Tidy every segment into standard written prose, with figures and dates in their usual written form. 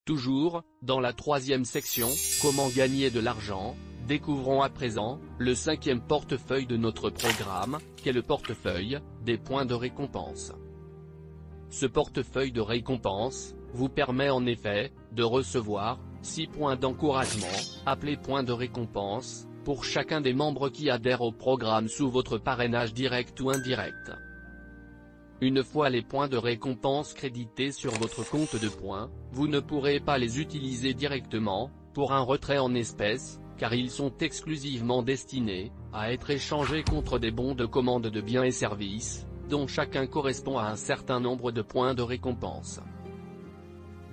Toujours, dans la troisième section, comment gagner de l'argent, découvrons à présent, le cinquième portefeuille de notre programme, qu'est le portefeuille des points de récompense. Ce portefeuille de récompense vous permet en effet de recevoir 6 points d'encouragement, appelés points de récompense, pour chacun des membres qui adhèrent au programme sous votre parrainage direct ou indirect. Une fois les points de récompense crédités sur votre compte de points, vous ne pourrez pas les utiliser directement, pour un retrait en espèces, car ils sont exclusivement destinés à être échangés contre des bons de commande de biens et services, dont chacun correspond à un certain nombre de points de récompense.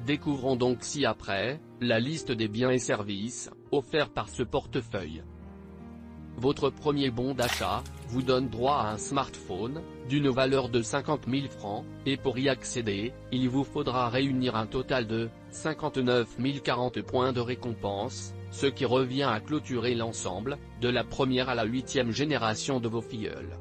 Découvrons donc ci-après la liste des biens et services offerts par ce portefeuille. Votre premier bon d'achat vous donne droit à un smartphone d'une valeur de 50 000 francs, et pour y accéder, il vous faudra réunir un total de 59 040 points de récompense, ce qui revient à clôturer l'ensemble de la première à la 8e génération de vos filleuls.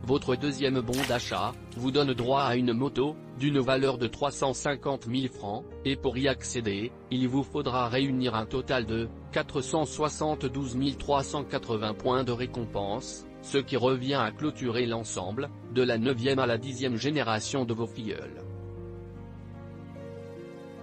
Votre deuxième bon d'achat vous donne droit à une moto d'une valeur de 350 000 francs, et pour y accéder, il vous faudra réunir un total de 472 380 points de récompense, ce qui revient à clôturer l'ensemble de la 9e à la 10e génération de vos filleuls.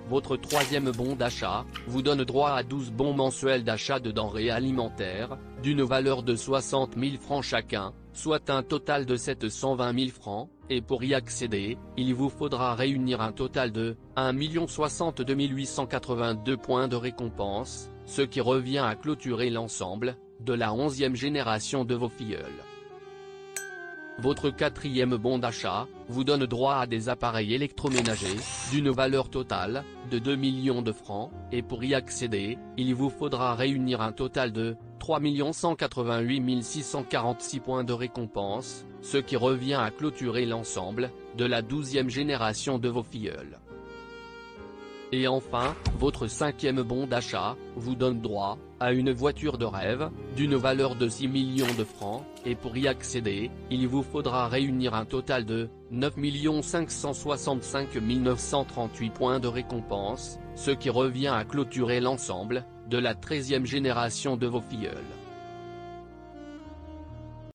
Votre troisième bon d'achat vous donne droit à 12 bons mensuels d'achat de denrées alimentaires, d'une valeur de 60 000 francs chacun, soit un total de 720 000 francs, et pour y accéder, il vous faudra réunir un total de 1 062 882 points de récompense, ce qui revient à clôturer l'ensemble de la 11e génération de vos filleuls. Votre quatrième bon d'achat vous donne droit à des appareils électroménagers d'une valeur totale de 2 millions de francs, et pour y accéder, il vous faudra réunir un total de 3 188 646 points de récompense, ce qui revient à clôturer l'ensemble de la 12e génération de vos filleuls. Et enfin, votre cinquième bon d'achat vous donne droit à une voiture de rêve d'une valeur de 6 millions de francs, et pour y accéder, il vous faudra réunir un total de 9 565 938 points de récompense, ce qui revient à clôturer l'ensemble de la 13e génération de vos filleuls.